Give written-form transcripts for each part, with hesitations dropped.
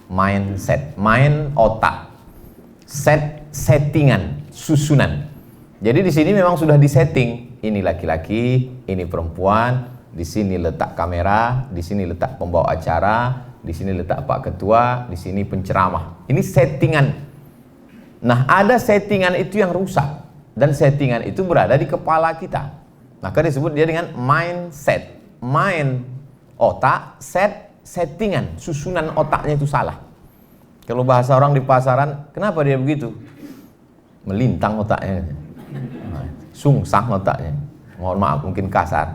mindset. Mind otak, settingan, susunan. Jadi di sini memang sudah disetting. Ini laki-laki, ini perempuan. Di sini letak kamera, di sini letak pembawa acara, di sini letak Pak Ketua, di sini penceramah. Ini settingan. Nah, ada settingan itu yang rusak, dan settingan itu berada di kepala kita. Maka disebut dia dengan mindset. Mind otak, settingan, susunan otaknya itu salah. Kalau bahasa orang di pasaran, kenapa dia begitu? Melintang otaknya, sungsang otaknya. Mohon maaf, mungkin kasar,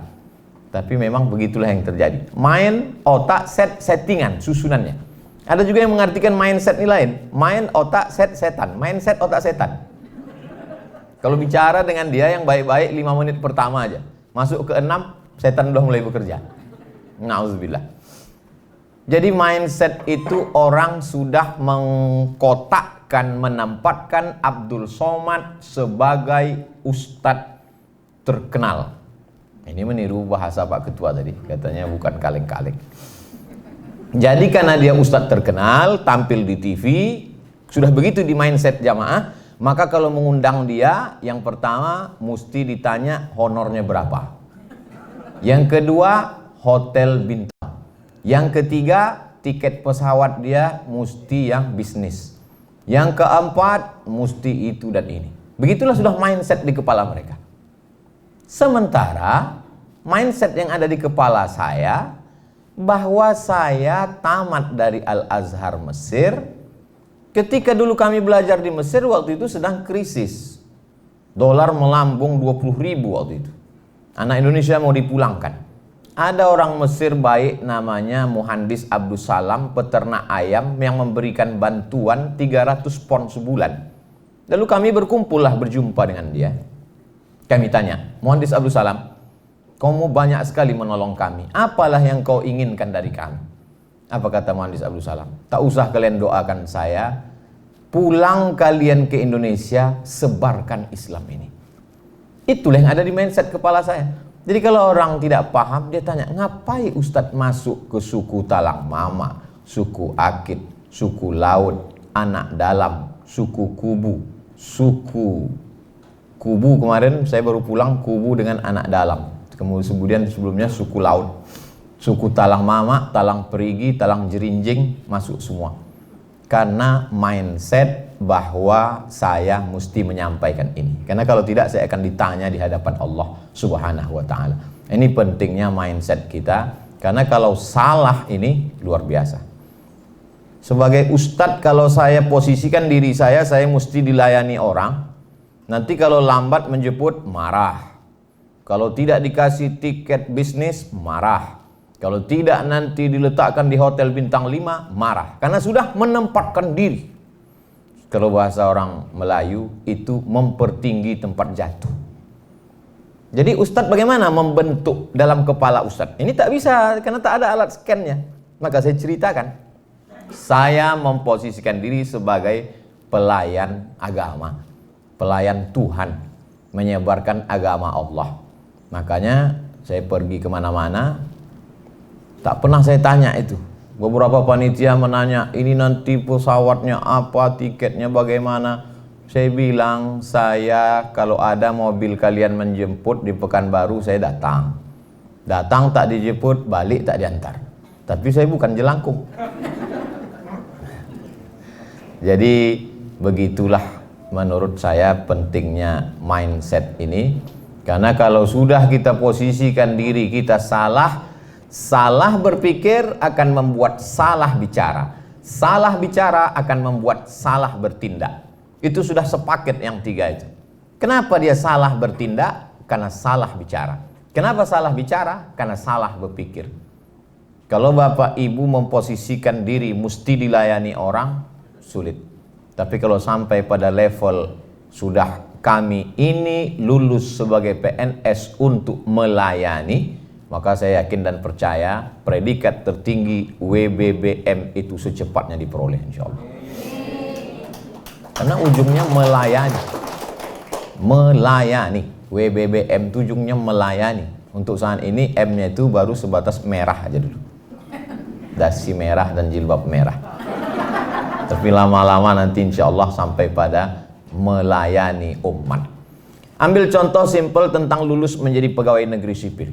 tapi memang begitulah yang terjadi. Mind, otak, settingan, susunannya. Ada juga yang mengartikan mindset ini lain. Mind, otak, setan. Mindset, otak, setan. Kalau bicara dengan dia yang baik-baik 5 menit pertama aja, masuk ke 6, setan udah mulai bekerja. Nauzubillah. Jadi mindset itu orang sudah mengkotakkan, menempatkan Abdul Somad sebagai ustadz terkenal. Ini meniru bahasa Pak Ketua tadi, katanya bukan kaleng-kaleng. Jadi karena dia ustadz terkenal, tampil di TV, sudah begitu di mindset jamaah, maka kalau mengundang dia, yang pertama mesti ditanya honornya berapa. Yang kedua, hotel bintang. Yang ketiga, tiket pesawat dia mesti yang bisnis. Yang keempat, mesti itu dan ini. Begitulah sudah mindset di kepala mereka. Sementara mindset yang ada di kepala saya, bahwa saya tamat dari Al-Azhar Mesir. Ketika dulu kami belajar di Mesir, waktu itu sedang krisis. Dolar melambung 20.000 waktu itu. Anak Indonesia mau dipulangkan. Ada orang Mesir baik namanya Muhandis Abdul Salam, peternak ayam, yang memberikan bantuan 300 pon sebulan. Lalu kami berkumpullah, berjumpa dengan dia. Kami tanya, Muhandis Abdul Salam, kamu banyak sekali menolong kami. Apalah yang kau inginkan dari kami? Apa kata Muhandis Abdul Salam? Tak usah kalian doakan saya, pulang kalian ke Indonesia, sebarkan Islam ini. Itulah yang ada di mindset kepala saya. Jadi kalau orang tidak paham, dia tanya, ngapain Ustadz masuk ke suku Talang Mama, suku Akit, suku Laut, Anak Dalam, suku Kubu, suku Kubu kemarin saya baru pulang, Kubu dengan Anak Dalam. Kemudian sebelumnya suku Laut, suku Talang Mama, Talang Perigi, Talang Jerinjing, masuk semua. Karena mindset bahwa saya mesti menyampaikan ini. Karena kalau tidak saya akan ditanya di hadapan Allah Subhanahu wa taala. Ini pentingnya mindset kita, karena kalau salah ini luar biasa. Sebagai ustadz, kalau saya posisikan diri saya mesti dilayani orang. Nanti kalau lambat menjemput, marah. Kalau tidak dikasih tiket bisnis, marah. Kalau tidak nanti diletakkan di hotel bintang 5, marah. Karena sudah menempatkan diri. Kalau bahasa orang Melayu, itu mempertinggi tempat jatuh. Jadi ustadz bagaimana membentuk dalam kepala ustadz? Ini tak bisa, karena tak ada alat scan-nya. Maka saya ceritakan. Saya memposisikan diri sebagai pelayan agama. Pelayan Tuhan. Menyebarkan agama Allah. Makanya saya pergi kemana-mana, tak pernah saya tanya itu. Beberapa panitia menanya, ini nanti pesawatnya apa, tiketnya bagaimana. Saya bilang, saya kalau ada mobil kalian menjemput di Pekanbaru, saya datang. Datang tak dijemput, balik tak diantar. Tapi saya bukan jelangkung. Jadi begitulah menurut saya pentingnya mindset ini. Karena kalau sudah kita posisikan diri kita salah berpikir akan membuat salah bicara. Salah bicara akan membuat salah bertindak. Itu sudah sepaket yang 3 itu. Kenapa dia salah bertindak? Karena salah bicara. Kenapa salah bicara? Karena salah berpikir. Kalau Bapak Ibu memposisikan diri mesti dilayani orang, sulit. Tapi kalau sampai pada level sudah kami ini lulus sebagai PNS untuk melayani, maka saya yakin dan percaya predikat tertinggi WBBM itu secepatnya diperoleh insyaallah. Karena ujungnya melayani. Melayani. WBBM itu ujungnya melayani. Untuk saat ini M-nya itu baru sebatas merah aja dulu. Dasi merah dan jilbab merah. Tapi lama-lama nanti insya Allah sampai pada melayani umat. Ambil contoh simpel tentang lulus menjadi pegawai negeri sipil.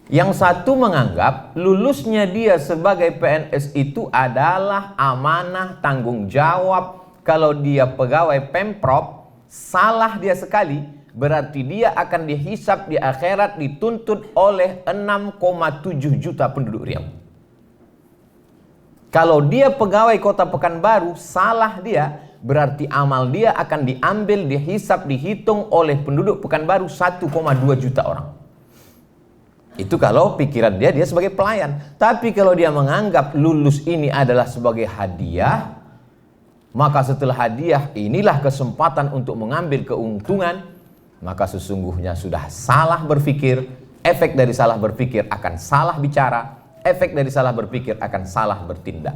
Yang satu menganggap lulusnya dia sebagai PNS itu adalah amanah, tanggung jawab. Kalau dia pegawai Pemprov, salah dia sekali, berarti dia akan dihisap di akhirat, dituntut oleh 6,7 juta penduduk Riau. Kalau dia pegawai Kota Pekanbaru, salah dia, berarti amal dia akan diambil, dihisap, dihitung oleh penduduk Pekanbaru 1,2 juta orang. Itu kalau pikiran dia sebagai pelayan. Tapi kalau dia menganggap lulus ini adalah sebagai hadiah, maka setelah hadiah inilah kesempatan untuk mengambil keuntungan, maka sesungguhnya sudah salah berpikir. Efek dari salah berpikir akan salah bicara, efek dari salah berpikir akan salah bertindak.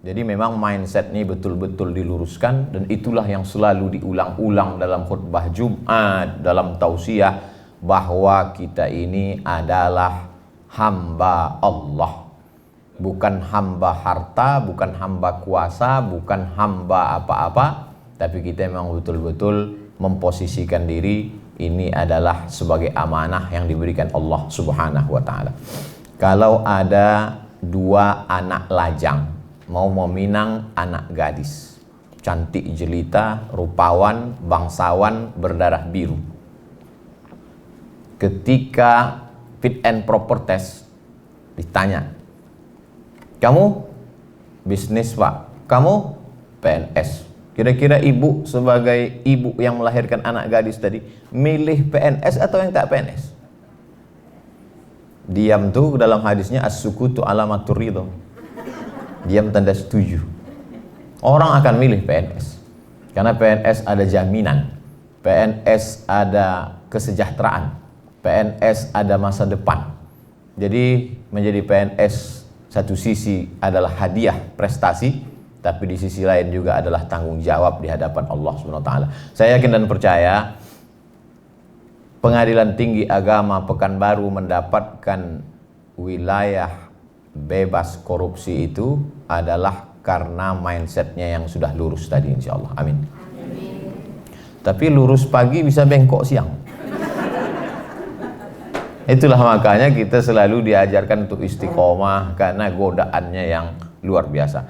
Jadi memang mindset ini betul-betul diluruskan, dan itulah yang selalu diulang-ulang dalam khutbah Jumat, dalam tausiah, bahwa kita ini adalah hamba Allah, bukan hamba harta, bukan hamba kuasa, bukan hamba apa-apa, tapi kita memang betul-betul memposisikan diri ini adalah sebagai amanah yang diberikan Allah Subhanahu wa Ta'ala. Kalau ada dua anak lajang mau meminang anak gadis, cantik jelita, rupawan, bangsawan, berdarah biru, ketika fit and proper test ditanya, kamu bisnis Pak, kamu PNS, kira-kira ibu sebagai ibu yang melahirkan anak gadis tadi milih PNS atau yang tak PNS? Diam tuh dalam hadisnya as-sukutu alamatur ridho, diam tanda setuju. Orang akan milih PNS karena PNS ada jaminan, PNS ada kesejahteraan, PNS ada masa depan. Jadi menjadi PNS satu sisi adalah hadiah prestasi, tapi di sisi lain juga adalah tanggung jawab di hadapan Allah Subhanahu wa Ta'ala. Saya yakin dan percaya Pengadilan Tinggi Agama Pekanbaru mendapatkan wilayah bebas korupsi itu adalah karena mindsetnya yang sudah lurus tadi, insya Allah. Amin. Tapi lurus pagi bisa bengkok siang. Itulah makanya kita selalu diajarkan untuk istiqomah, karena godaannya yang luar biasa.